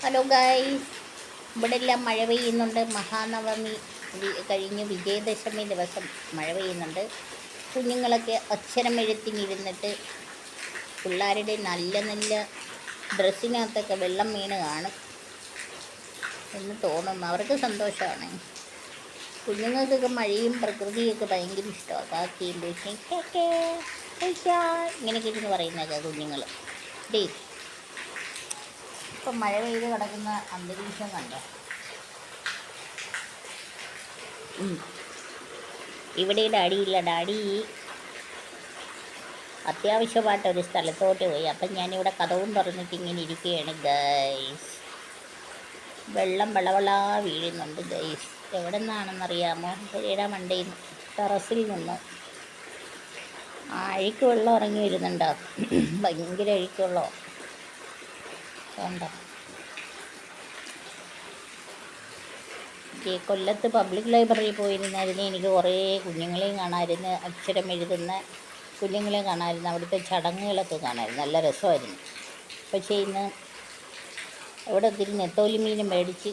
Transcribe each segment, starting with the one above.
Hello guys, ഇവിടെ എല്ലാം മഴ പെയ്യുന്നുണ്ട്. മഹാനവമി കഴിഞ്ഞ് വിജയദശമി ദിവസം മഴ പെയ്യുന്നുണ്ട്. കുഞ്ഞുങ്ങളൊക്കെ അക്ഷരം എഴുത്തിനിരുന്നിട്ട് പിള്ളേരുടെ നല്ല നല്ല ഡ്രസ്സിനകത്തൊക്കെ വെള്ളം വീണ് കാണും എന്ന് തോന്നുന്നു. അവർക്ക് സന്തോഷമാണ്. കുഞ്ഞുങ്ങൾക്കൊക്കെ മഴയും പ്രകൃതിയൊക്കെ ഭയങ്കര ഇഷ്ടമാണ്. കാക്കയും പൂച്ചയും കേക്കേ ഇങ്ങനെയൊക്കെ ഇരുന്ന് പറയുന്നതൊക്കെ കുഞ്ഞുങ്ങൾ. ഡേ ഇപ്പം മഴ പെയ്ത് കിടക്കുന്ന അന്തരീക്ഷം കണ്ടോ? ഇവിടെ ഡാഡിയില്ല. ഡാഡി അത്യാവശ്യമായിട്ടൊരു സ്ഥലത്തോട്ട് പോയി. അപ്പം ഞാനിവിടെ കഥവും തുറന്നിട്ട് ഇങ്ങനെ ഇരിക്കുകയാണ് ഗൈസ്. വെള്ളം വളവളാ വീഴുന്നുണ്ട് ഗൈസ്. എവിടെ നിന്നാണെന്നറിയാമോ? പുഴയുടെ മണ്ടയിൽ നിന്ന്, ടെറസിൽ നിന്ന് അഴുക്ക് വെള്ളം ഇറങ്ങി വരുന്നുണ്ടോ? ഭയങ്കര അഴുക്ക് വെള്ളം വേണ്ട. കൊല്ലത്ത് പബ്ലിക് ലൈബ്രറിയിൽ പോയിരുന്നതിന് എനിക്ക് കുറേ കുഞ്ഞുങ്ങളെയും കാണാമായിരുന്നു, അക്ഷരം എഴുതുന്ന കുഞ്ഞുങ്ങളെയും കാണാമായിരുന്നു, അവിടുത്തെ ചടങ്ങുകളൊക്കെ കാണാമായിരുന്നു. നല്ല രസമായിരുന്നു. പക്ഷേ ഇന്ന് അവിടെ ഒത്തിരി നെത്തോലി മീനും മേടിച്ച്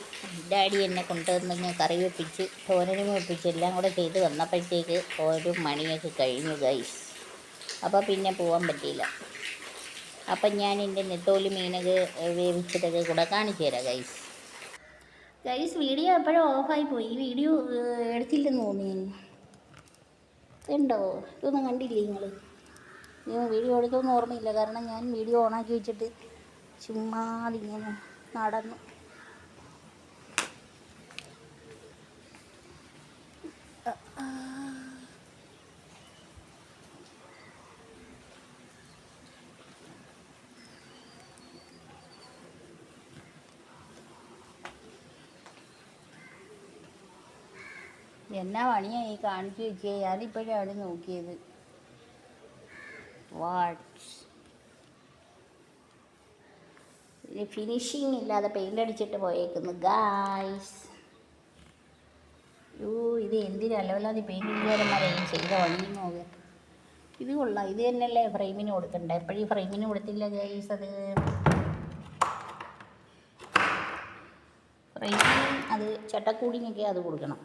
ഡാഡി എന്നെ കൊണ്ടുവന്ന് കറി വെപ്പിച്ച് തോരനും വെപ്പിച്ച് എല്ലാം കൂടെ ചെയ്ത് വന്നപ്പോഴത്തേക്ക് 1 മണിയൊക്കെ കഴിഞ്ഞു ഗൈസ്. അപ്പോൾ പിന്നെ പോകാൻ പറ്റിയില്ല. അപ്പം ഞാൻ എൻ്റെ നെത്തോലി മീനൊക്കെ വേവിച്ചതൊക്കെ കൂടെ കാണിച്ചു തരാം ഗൈസ്. വീഡിയോ എപ്പോഴും ഓഫായി പോയി. ഈ വീഡിയോ എടുത്തില്ലെന്ന് തോന്നി. ഉണ്ടോ? ഇതൊന്നും കണ്ടില്ലേ നിങ്ങൾ? വീഡിയോ എടുത്തൊന്നും ഓർമ്മയില്ല. കാരണം ഞാൻ വീഡിയോ ഓണാക്കി വെച്ചിട്ട് ചുമ്മാതിങ്ങനെ നടന്നു. എന്നാ പണിയായി കാണിച്ചു വെച്ചേ? ഞാനിപ്പോഴാണ് നോക്കിയത്. ഫിനിഷിങ് ഇല്ലാതെ പെയിൻ്റ് അടിച്ചിട്ട് പോയേക്കുന്നു ഗായ്സ്. ഇത് എന്തിന് അലവലാതി പെയിൻറ്റുകാരന്മാരെ ചെയ്ത വഴിയും നോക്കുക. ഇത് കൊള്ളാം. ഇത് തന്നെയല്ലേ ഫ്രെയിമിന് കൊടുക്കണ്ടേ? എപ്പോഴും ഫ്രെയിമിന് കൊടുത്തില്ല ഗൈസ്. അത് ഫ്രെയിമിന് അത് ചട്ടക്കൂടിനൊക്കെ അത് കൊടുക്കണം.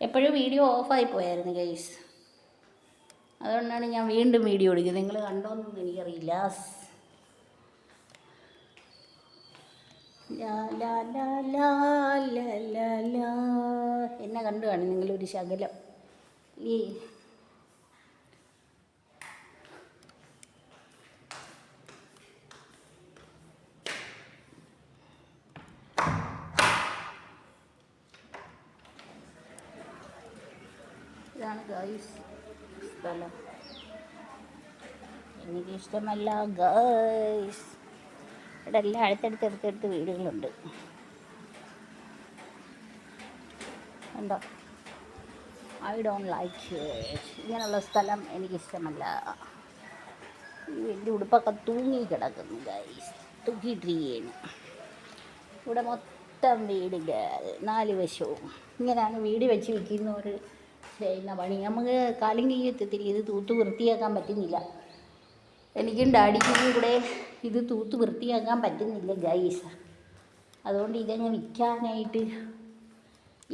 എപ്പോഴും വീഡിയോ ഓഫായി പോയായിരുന്നു ഗൈസ്. അതുകൊണ്ടാണ് ഞാൻ വീണ്ടും വീഡിയോ എടുക്കുന്നത്. നിങ്ങൾ കണ്ടോന്നൊന്നും എനിക്കറിയില്ല. എന്നെ കണ്ടു കാണും നിങ്ങളൊരു ശകലം. ഇതാണ് ഗൈസ് സ്ഥലം. എനിക്കിഷ്ടമല്ല ഗൈസ്. ഇവിടെ എല്ലാം അടുത്തടുത്ത് വീടുകളുണ്ട്. ഉണ്ടോ? ഐ ഡോണ്ട് ലൈക്ക് ഇങ്ങനെയുള്ള സ്ഥലം എനിക്കിഷ്ടമല്ല. ഈ വലിയ ഉടുപ്പൊക്കെ തൂങ്ങി കിടക്കുന്നു ഗൈസ്. തൂക്കിയിട്ടിരിക്കുകയാണ്. ഇവിടെ മൊത്തം വീടുകൾ 4 വശവും. ഇങ്ങനെയാണ് വീട് വെച്ച് വിൽക്കുന്നവർ ചെയ്യുന്ന പണി. നമുക്ക് കാലും കയ്യെത്തത്തില്ല. ഇത് തൂത്ത് വൃത്തിയാക്കാൻ പറ്റുന്നില്ല. എനിക്കും ഡാഡിക്കും കൂടെ ഇത് തൂത്ത് വൃത്തിയാക്കാൻ പറ്റുന്നില്ല ഗൈസ്. അതുകൊണ്ട് ഇതങ്ങ് വിൽക്കാനായിട്ട്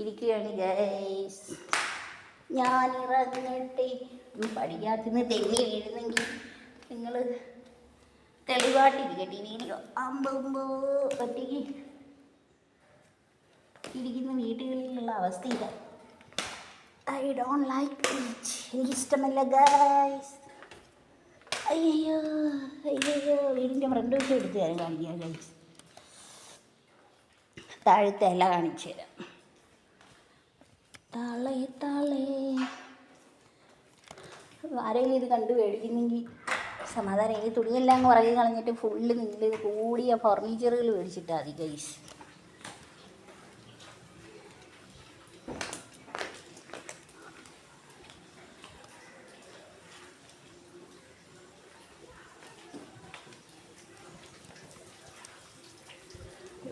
ഇരിക്കുകയാണ് ഗൈസ്. ഞാനിറങ്ങട്ടെ. പഠിക്കാത്തിന്ന് തെന്നി വീഴുന്നെങ്കിൽ നിങ്ങൾ തെളിവായിട്ടിരിക്കട്ടെ. ഇനി അമ്പോ ഒറ്റയ്ക്ക് ഇരിക്കുന്ന വീട്ടുകളിലുള്ള അവസ്ഥയില്ല. I don't like it. എനിക്കിഷ്ടമല്ല ഗൈസ്. അയ്യോ വീടിൻ്റെ ഫ്രണ്ട് വശം എടുത്ത് തരാൻ കാണിക്കാം ഗൈസ്. താഴത്തെ ഇല കാണിച്ചു തരാം. ആരെങ്കിലും ഇത് കണ്ട് മേടിക്കുന്നെങ്കിൽ സമാധാനം. ഈ തുണിയെല്ലാം അങ്ങ് ഉറങ്ങി കളഞ്ഞിട്ട് ഫുള്ള് നിങ്ങൾ കൂടിയ ഫർണിച്ചറുകൾ മേടിച്ചിട്ടാൽ മതി ഗൈസ്.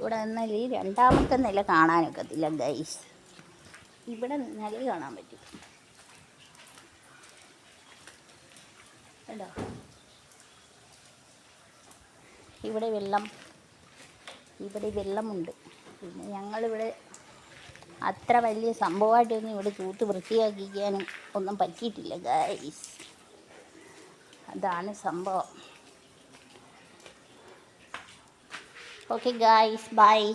ഇവിടെ നിന്നാൽ ഈ 2ാമത്തെ നില കാണാനൊക്കത്തില്ല ഗൈസ്. ഇവിടെ നിന്നാലേ കാണാൻ പറ്റും. കേട്ടോ? ഇവിടെ വെള്ളമുണ്ട്. പിന്നെ ഞങ്ങളിവിടെ അത്ര വലിയ സംഭവമായിട്ടൊന്നും ഇവിടെ തൂത്ത് വൃത്തിയാക്കിക്കാനും ഒന്നും പറ്റിയിട്ടില്ല ഗായ്സ്. അതാണ് സംഭവം. Okay guys, by.